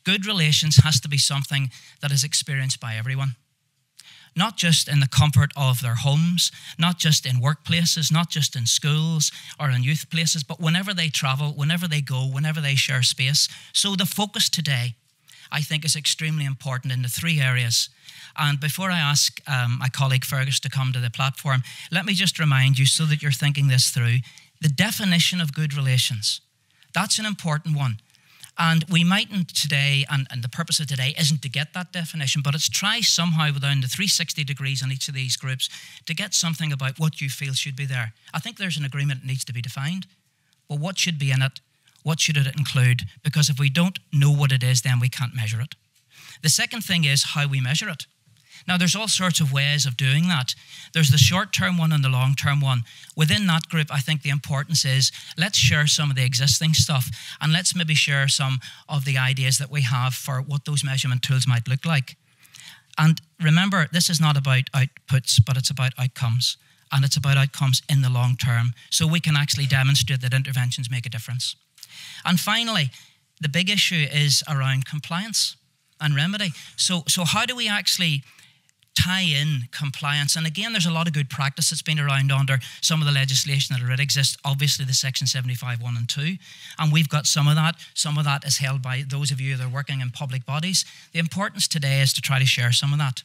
good relations has to be something that is experienced by everyone. Not just in the comfort of their homes, not just in workplaces, not just in schools or in youth places, but whenever they travel, whenever they go, whenever they share space. So the focus today, I think, is extremely important in the three areas. And before I ask my colleague Fergus to come to the platform, let me just remind you, so that you're thinking this through, the definition of good relations. That's an important one. And we mightn't today, and the purpose of today isn't to get that definition, but it's try somehow within the 360 degrees on each of these groups to get something about what you feel should be there. I think there's an agreement that needs to be defined, but what should be in it? What should it include? Because if we don't know what it is, then we can't measure it. The second thing is how we measure it. Now, there's all sorts of ways of doing that. There's the short-term one and the long-term one. Within that group, I think the importance is let's share some of the existing stuff and let's maybe share some of the ideas that we have for what those measurement tools might look like. And remember, this is not about outputs, but it's about outcomes. And it's about outcomes in the long term, so we can actually demonstrate that interventions make a difference. And finally, the big issue is around compliance and remedy. So how do we actually tie in compliance? And again, there's a lot of good practice that's been around under some of the legislation that already exists, obviously the Section 75, 1 and 2. And we've got some of that. Some of that is held by those of you that are working in public bodies. The importance today is to try to share some of that.